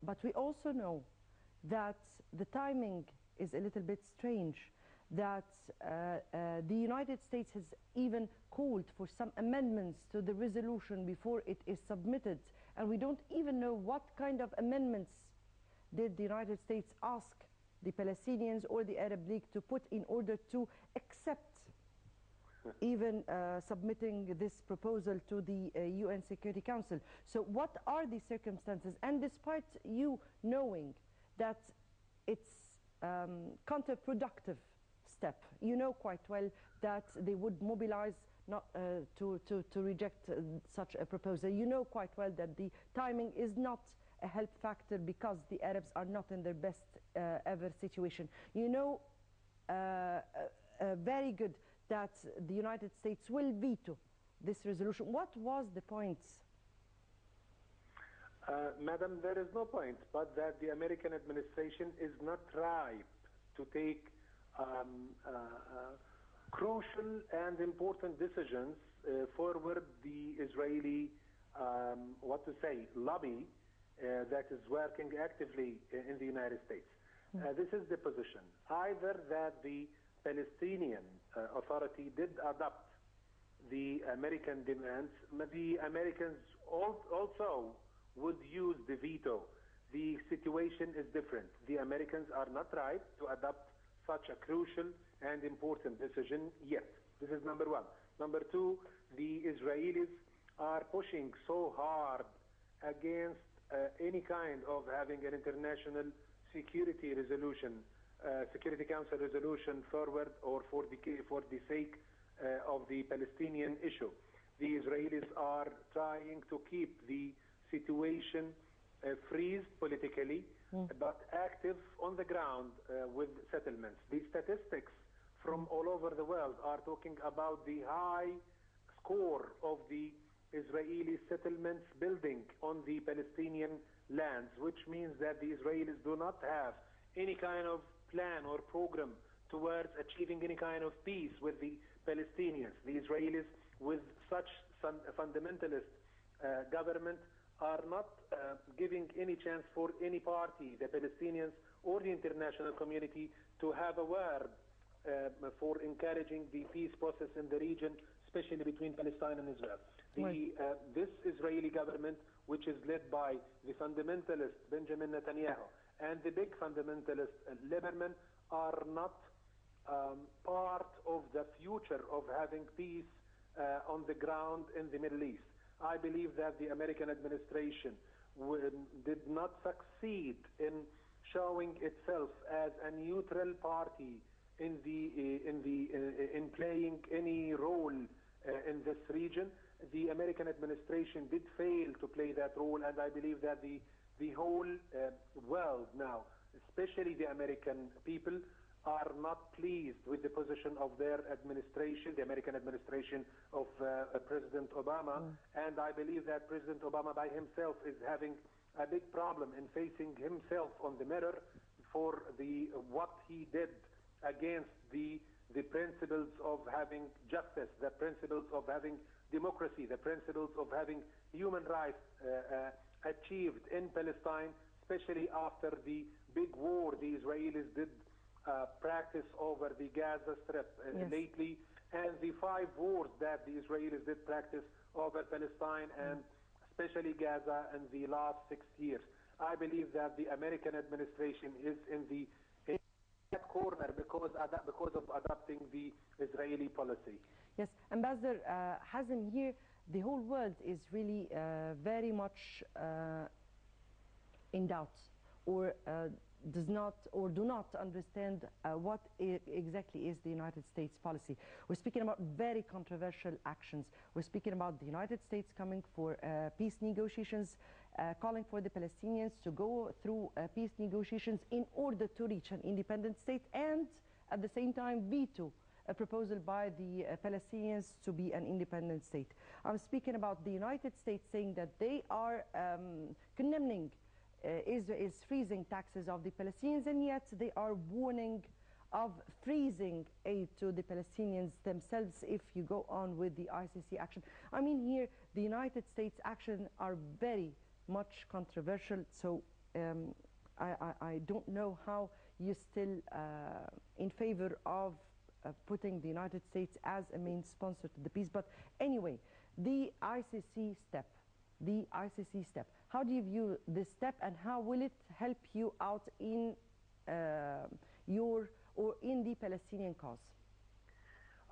But we also know that the timing is a little bit strange, that the United States has even called for some amendments to the resolution before it is submitted, and we don't even know what kind of amendments did the United States ask the Palestinians or the Arab League to put in order to accept even submitting this proposal to the UN Security Council. So what are the circumstances? And despite you knowing that it's counterproductive step, you know quite well that they would mobilize not to reject such a proposal. You know quite well that the timing is not a help factor because the Arabs are not in their best ever situation. You know very good that the United States will veto this resolution. What was the point? Madam, there is no point, but that the American administration is not ripe to take crucial and important decisions forward the Israeli, lobby that is working actively in the United States. This is the position. Either that the Palestinian Authority did adopt the American demands, the Americans also would use the veto. The situation is different. The Americans are not ripe to adopt such a crucial and important decision yet. This is number one. Number two, the Israelis are pushing so hard against any kind of having an international security resolution, Security Council resolution forward, or for the sake of the Palestinian issue. The Israelis are trying to keep the situation freezed politically, but active on the ground with settlements. The statistics from all over the world are talking about the high score of the Israeli settlements building on the Palestinian lands, which means that the Israelis do not have any kind of plan or program towards achieving any kind of peace with the Palestinians. The Israelis, with such fundamentalist government, are not giving any chance for any party, the Palestinians or the international community, to have a word for encouraging the peace process in the region, especially between Palestine and Israel. This Israeli government, which is led by the fundamentalist Benjamin Netanyahu and the big fundamentalist Lieberman, are not part of the future of having peace on the ground in the Middle East. I believe that the American administration did not succeed in showing itself as a neutral party in playing any role in this region. The American administration did fail to play that role, and I believe that the whole world now, especially the American people, are not pleased with the position of their administration, the American administration of President Obama. And I believe that President Obama by himself is having a big problem in facing himself on the mirror for what he did against the principles of having justice, the principles of having democracy, the principles of having human rights achieved in Palestine, especially after the big war the Israelis did practice over the Gaza Strip lately, and the 5 wars that the Israelis did practice over Palestine and especially Gaza in the last 6 years. I believe that the American administration is in that corner because of adopting the Israeli policy. Yes, Ambassador Hazem, here the whole world is really very much in doubt, or does not or do not understand what exactly is the United States policy. We're speaking about very controversial actions. We're speaking about the United States coming for peace negotiations, calling for the Palestinians to go through peace negotiations in order to reach an independent state, and at the same time veto a proposal by the Palestinians to be an independent state. I'm speaking about the United States saying that they are condemning Israel's freezing taxes of the Palestinians, and yet they are warning of freezing aid to the Palestinians themselves if you go on with the ICC action. I mean, here the United States action are very much controversial. So um, I don't know how you're still in favor of putting the United States as a main sponsor to the peace. But anyway, the ICC step, how do you view this step, and how will it help you out in in the Palestinian cause?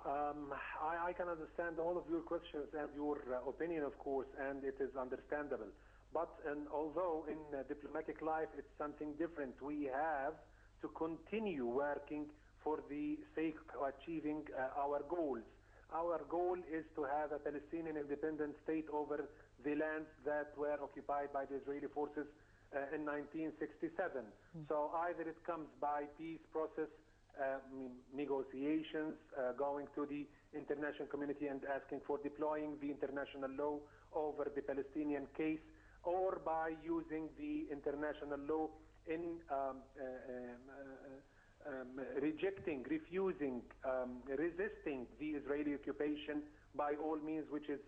I can understand all of your questions and your opinion, of course, and it is understandable. But although in diplomatic life it's something different, we have to continue working for the sake of achieving our goals. Our goal is to have a Palestinian independent state over the lands that were occupied by the Israeli forces in 1967. So either it comes by peace process, negotiations, going to the international community and asking for deploying the international law over the Palestinian case, or by using the international law in refusing, resisting the Israeli occupation by all means, which is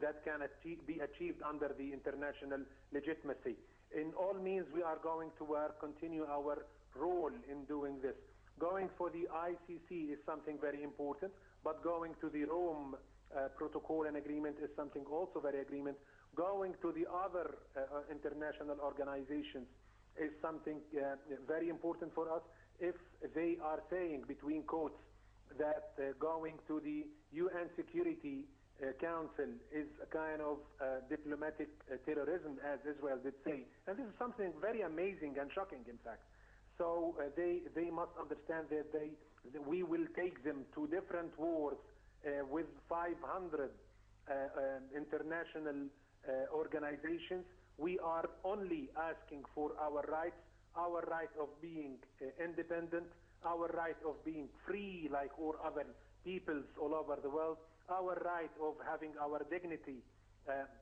that can be achieved under the international legitimacy. In all means, we are going to continue our role in doing this. Going for the ICC is something very important, but going to the Rome protocol and agreement is something also very agreement. Going to the other international organizations is something very important for us. If they are saying, between quotes, that going to the UN Security Council is a kind of diplomatic terrorism, as Israel did say, and this is something very amazing and shocking, in fact. So they must understand that we will take them to different wars with 500 international organizations. We are only asking for our rights, our right of being independent, our right of being free like all other peoples all over the world, our right of having our dignity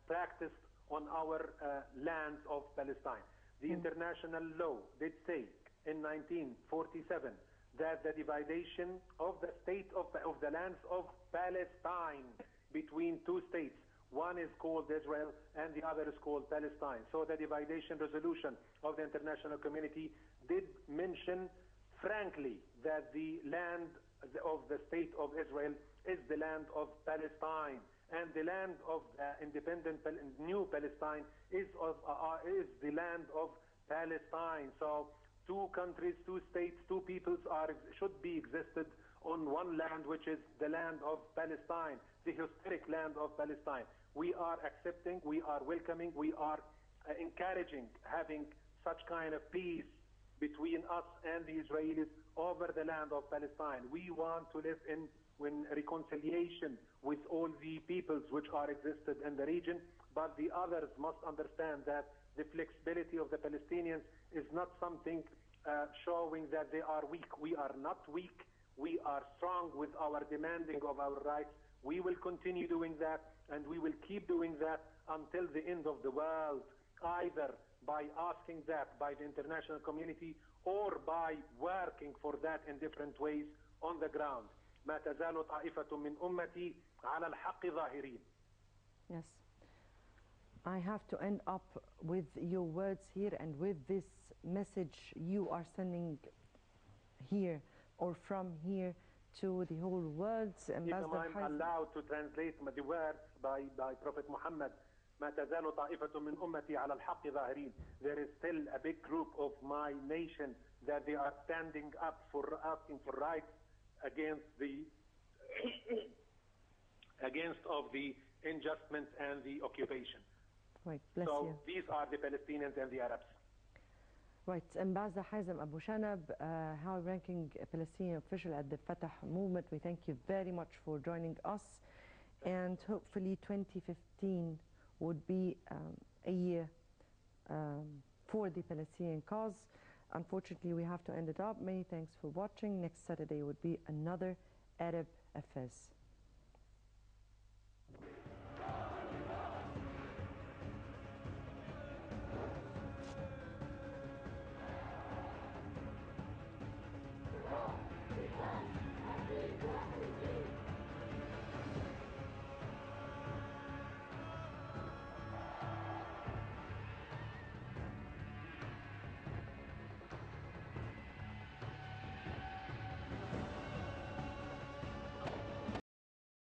practiced on our lands of Palestine. The international law did say in 1947 that the dividation of the state of the lands of Palestine between two states, one is called Israel and the other is called Palestine. So the dividation resolution of the international community did mention frankly that the land of the state of Israel is the land of Palestine, and the land of independent new Palestine is the land of Palestine. So two countries, two states, two peoples should be existed on one land, which is the land of Palestine, the historic land of Palestine. We are accepting, we are welcoming, we are encouraging having such kind of peace between us and the Israelis over the land of Palestine. We want to live in reconciliation with all the peoples which are existed in the region, but the others must understand that the flexibility of the Palestinians is not something showing that they are weak. We are not weak. We are strong with our demanding of our rights. We will continue doing that, and we will keep doing that until the end of the world, either by asking that by the international community or by working for that in different ways on the ground. ما تزال طائفة من أمتي على الحق ظاهرين. Yes. I have to end up with your words here and with this message you are sending here or from here to the whole world. If I'm allowed to translate the words by Prophet Muhammad, ما تزال طائفة من أمتي على الحق ظاهرين. There is still a big group of my nation that they are standing up for asking for rights against the of the injustice and the occupation. Right, bless so you. These are the Palestinians and the Arabs. Right, Ambassador Hazem Abu Shanab, high-ranking Palestinian official at the Fatah movement, we thank you very much for joining us, and hopefully 2015 would be a year for the Palestinian cause. Unfortunately, we have to end it up. Many thanks for watching. Next Saturday would be another Arab Affairs.